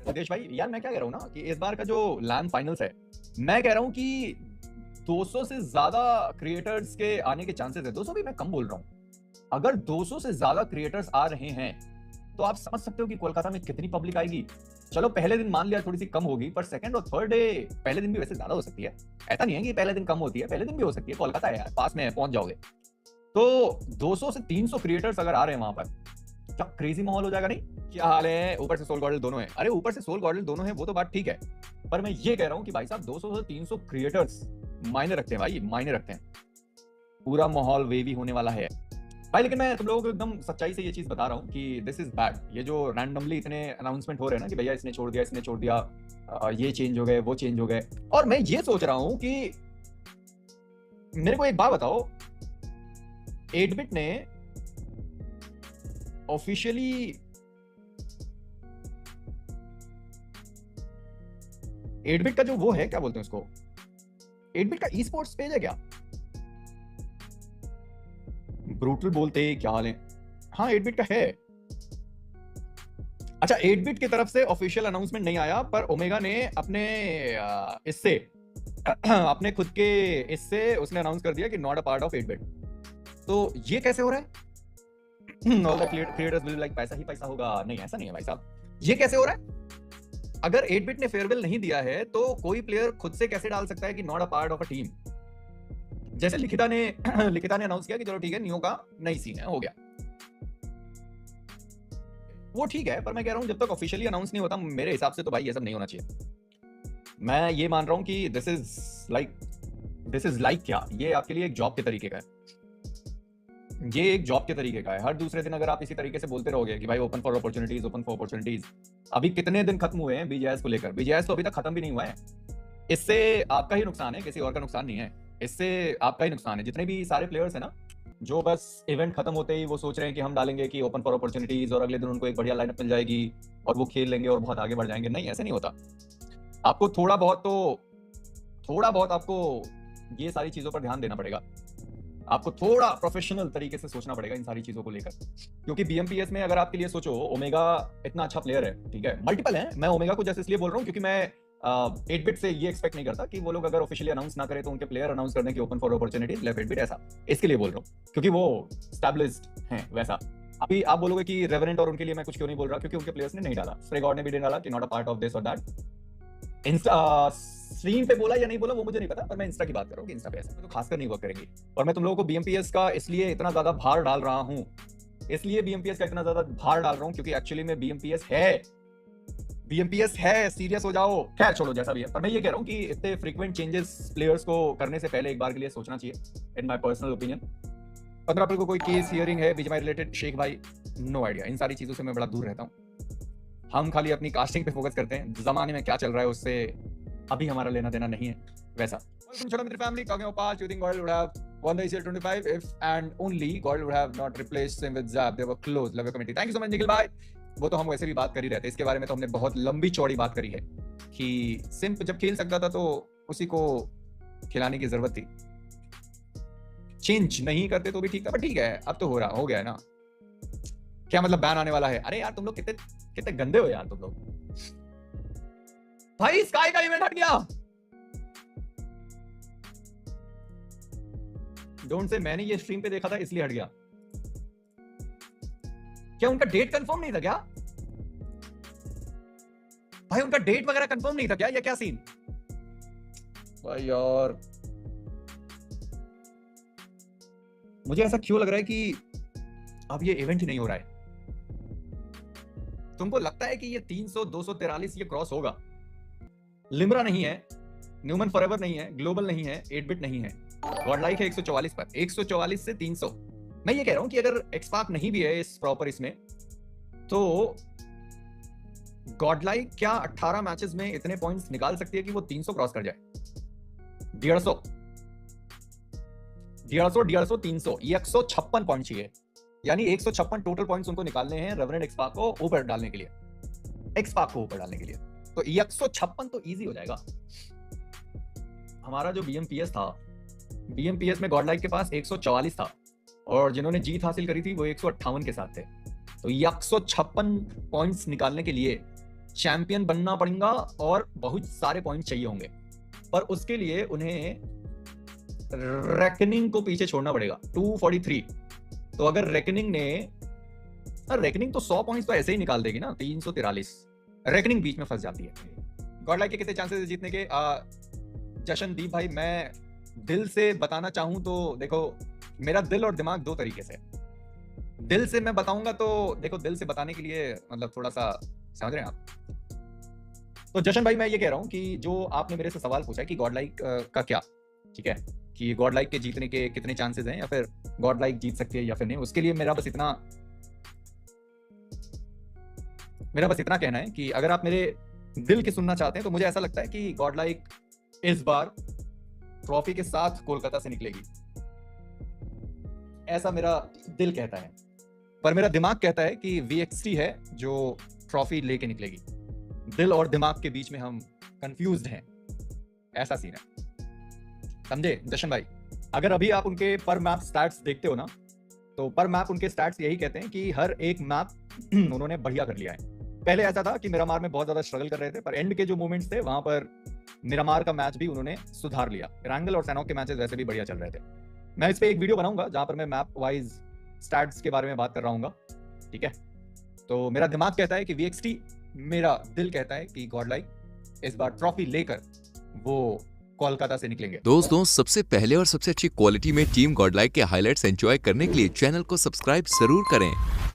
राकेश भाई यार मैं क्या कह रहा हूँ ना कि इस बार का जो लैन फाइनल्स है, मैं कह रहा हूँ कि 200 से ज्यादा क्रिएटर्स के आने के चांसेस है। 200 भी मैं कम बोल रहा हूँ। अगर 200 से ज्यादा क्रिएटर्स आ रहे हैं तो आप समझ सकते हो कि कोलकाता में कितनी पब्लिक आएगी। चलो पहले दिन मान लिया थोड़ी सी कम होगी, पर सेकंड और थर्ड डे, पहले दिन भी वैसे ज्यादा हो सकती है। ऐसा नहीं है कि पहले दिन कम होती है, पहले दिन भी हो सकती है। कोलकाता है यार, पास में है, पहुंच जाओगे। तो 200 से 300 क्रिएटर्स अगर आ रहे हैं वहां पर, क्या क्रेजी माहौल हो जाएगा नहीं? क्या हाल है? ऊपर से सोल गॉडल दोनों है। अरे ऊपर से सोल गॉडल दोनों है वो तो बात ठीक है, पर मैं ये कह रहा हूं कि भाई साहब 200 से 300 क्रिएटर्स मायने रखते हैं भाई, मायने रखते हैं। पूरा माहौल वेवी होने वाला है भाई। लेकिन मैं तुम लोगों को एकदम सच्चाई से ये चीज बता रहा हूँ कि दिस इज बैड। ये जो रैंडमली इतने अनाउंसमेंट हो रहे हैं ना कि भैया इसने छोड़ दिया, इसने छोड़ दिया, ये चेंज हो गए, वो चेंज हो गए। और मैं ये सोच रहा हूं कि मेरे को एक बात बताओ, 8-बिट ने ऑफिशियली 8-बिट का जो वो है, क्या बोलते हैं उसको, 8-बिट का ई स्पोर्ट्स पेज है क्या? ब्रूटल बोलते हैं, क्या हाल है? हाँ 8-बिट का है। अच्छा 8-बिट की तरफ से ऑफिशियल अनाउंसमेंट नहीं आया, पर ओमेगा ने अपने इससे अपने खुद के इससे उसने अनाउंस कर दिया कि नॉट अ पार्ट ऑफ 8-बिट। तो ये कैसे हो रहा है? All the creators will like पैसा ही पैसा होगा। नहीं ऐसा नहीं है भाई साहब, ये कैसे हो रहा है? अगर 8-बिट ने फेयरवेल नहीं दिया है तो कोई प्लेयर खुद से कैसे डाल सकता है कि not a part of a team? जैसे लिखिता ने लिखिता ने अनाउंस किया कि चलो ठीक है, नियो का नई सीन है, हो गया, वो ठीक है। पर मैं कह रहा हूं जब तक ऑफिशियली अनाउंस नहीं होता, मेरे हिसाब से तो भाई ये सब नहीं होना चाहिए। मैं ये मान रहा हूं कि दिस इज लाइक क्या, ये आपके लिए एक जॉब के तरीके का है। ये एक जॉब के तरीके का है। हर दूसरे दिन अगर आप इसी तरीके से बोलते रहोगे कि भाई open for opportunities, open for opportunities. अभी कितने दिन खत्म हुए हैं बीजीएस को लेकर? बीजीएस तो अभी तक खत्म भी नहीं हुआ है। इससे आपका ही नुकसान है, किसी और का नुकसान नहीं है। इससे आपका ही नुकसान है। जितने भी सारे प्लेयर्स हैं ना, जो बस इवेंट खत्म होते ही वो सोच रहे हैं कि हम डालेंगे कि ओपन फॉर अपॉर्चुनिटीज, और अगले दिन उनको एक बढ़िया लाइनअप मिल जाएगी और वो खेल लेंगे और बहुत आगे बढ़ जाएंगे। नहीं, ऐसे नहीं होता। आपको थोड़ा बहुत आपको ये सारी चीजों पर ध्यान देना पड़ेगा। आपको थोड़ा प्रोफेशनल तरीके से सोचना पड़ेगा इन सारी चीजों को लेकर। क्योंकि बीएमपीएस में अगर आपके लिए सोचो, ओमेगा इतना अच्छा प्लेयर है, ठीक है, मल्टीपल है। मैं ओमेगा को जैसे इसलिए बोल रहा हूँ क्योंकि मैं 8-बिट से ये एक्सपेक्ट नहीं करता कि वो लोग अगर ऑफिशियली अनाउंस ना करें तो उनके प्लेयर अनाउंस कर दें कि ओपन फॉर अपॉर्चुनिटीज लेफ्ट 8-बिट, ऐसा इसके लिए बोल रहा हूँ क्योंकि वो स्टैब्लिश्ड हैं वैसा। अभी आप बोलोगे कि रेवेनेंट और उनके लिए मैं कुछ क्यों नहीं बोल रहा, क्योंकि उनके प्लेयर्स ने नहीं डाला। स्प्रे गॉड ने भी नहीं डाला कि not a part of this और दैट। इंस्टा स्ट्रीम पे बोला या नहीं बोला वो मुझे नहीं पता, पर मैं इंस्टा की बात कर रहा हूँ कि इंस्टा पे ऐसा तो खासकर नहीं वर्क करेंगी। और मैं तुम लोगों को बीएमपीएस का इसलिए इतना ज्यादा भार डाल रहा हूँ, इसलिए बीएमपीएस का इतना ज्यादा भार डाल रहा हूँ क्योंकि एक्चुअली में बीएमपीएस है, सीरियस हो जाओ। खैर छोड़ो, जैसा भी है। पर मैं ये कह रहा हूँ कि इतने फ्रीक्वेंट चेंजेस प्लेयर्स को करने से पहले एक बार के लिए सोचना चाहिए, इन माय पर्सनल ओपिनियन। 15 अप्रैल को कोई केस हियरिंग है बीजीएमआई रिलेटेड? शेख भाई नो आइडिया, इन सारी चीजों से मैं बड़ा दूर रहता हूँ। हम खाली अपनी कास्टिंग पे फोकस करते हैं। जमाने में क्या चल रहा है उससे अभी हमारा लेना देना नहीं है वैसा। Welcome Chhota Mitra family. Talking about past, you think Gordon would have won the ACL 25 if and only Gordon would have not replaced him with Zab. They were close. Love your committee. Thank you so much Nikhil भाई। वो तो हम वैसे भी बात कर ही रहते हैं इसके बारे में, तो हमने बहुत लंबी चौड़ी बात करी है कि सिंप जब खेल सकता था तो उसी को खिलाने की जरूरत थी। चेंज नहीं करते तो भी ठीक था, पर ठीक है अब तो हो गया है ना। क्या मतलब बैन आने वाला है? अरे यार तुम लोग कितने कितने गंदे हो यार तुम लोग। भाई स्काई का इवेंट हट गया। डोंट से मैंने ये स्ट्रीम पे देखा था इसलिए हट गया। क्या उनका डेट कंफर्म नहीं था क्या? भाई उनका डेट वगैरह कंफर्म नहीं था क्या, या क्या सीन? भाई यार मुझे ऐसा क्यों लग रहा है कि अब ये इवेंट ही नहीं हो रहा है। तुमको लगता है कि ये 300 243 ये क्रॉस होगा? लिम्रा नहीं है, न्यूमन फॉरएवर नहीं है, ग्लोबल नहीं है, 8-बिट नहीं है, गॉडलाइक है 144 पर। 144 से 300। मैं ये कह रहा हूं कि अगर एक्सपार्क नहीं भी है इस प्रॉपर इसमें, तो गॉडलाइक क्या 18 मैचेस में इतने पॉइंट्स निकाल सकती है कि वो 300 क्रॉस कर जाए? 150 150 300, ये 156 पॉइंट चाहिए। यानी 156 टोटल पॉइंट्स उनको निकालने हैं रेवरेंट एक्सपार्क को ऊपर डालने के लिए, तो 156 तो इजी हो जाएगा। हमारा जो बीएमपीएस था, बीएमपीएस में गॉडलाइक के पास 144 था और जिन्होंने जीत हासिल करी थी वो 158 के साथ थे। तो 156 पॉइंट्स निकालने के लिए चैंपियन बनना पड़ेगा और बहुत सारे पॉइंट चाहिए होंगे, पर उसके लिए उन्हें रेकनिंग को पीछे छोड़ना पड़ेगा 243। तो अगर रेकनिंग तो 100 पॉइंट्स तो ऐसे ही निकाल देगी ना, 343। रेकनिंग बीच में फंस जाती है। गॉडलाइक के कितने चांसेस है जीतने के? जशनदीप भाई, मैं दिल से बताना चाहूं तो देखो, मेरा दिल और दिमाग दो तरीके से। दिल से मैं बताऊंगा तो देखो, दिल से बताने के लिए मतलब थोड़ा सा, समझ रहे हैं आप? तो जशन भाई, मैं ये कह रहा हूं कि जो आपने मेरे से सवाल पूछा है कि गॉडलाइक का क्या, ठीक है, कि गॉडलाइक के जीतने के कितने चांसेस हैं या फिर गॉडलाइक जीत सकती है या फिर नहीं, उसके लिए मेरा बस इतना कहना है कि अगर आप मेरे दिल की सुनना चाहते हैं तो मुझे ऐसा लगता है कि गॉडलाइक इस बार ट्रॉफी के साथ कोलकाता से निकलेगी, ऐसा मेरा दिल कहता है। पर मेरा दिमाग कहता है कि VXT है जो ट्रॉफी लेके निकलेगी। दिल और दिमाग के बीच में हम कंफ्यूज्ड हैं, ऐसा सीन है, समझे जशन भाई? अगर अभी आप उनके पर मैप स्टैट्स देखते हो ना, तो पर मैप उनके स्टैट्स यही कहते हैं कि हर एक मैप उन्होंने बढ़िया कर लिया है। पहले ऐसा था कि मिरामार में बहुत ज्यादा स्ट्रगल कर रहे थे, पर एंड के जो मोमेंट्स थे वहां पर मिरामार का मैच भी उन्होंने सुधार लिया। रैंगल और सैनॉक के मैचेस वैसे भी बढ़िया चल रहे थे। मैं इस पे एक वीडियो बनाऊंगा जहां पर मैं मैप वाइज स्टैट्स के बारे में बात कर रहा हूँ, ठीक है? तो मेरा दिमाग कहता है कि VXT, मेरा दिल कहता है कि गॉडलाइक इस बार ट्रॉफी लेकर वो कोलकाता से निकलेंगे। दोस्तों, सबसे पहले और सबसे अच्छी क्वालिटी में टीम गॉडलाइक के हाइलाइट्स एंजॉय करने के लिए चैनल को सब्सक्राइब जरूर करें।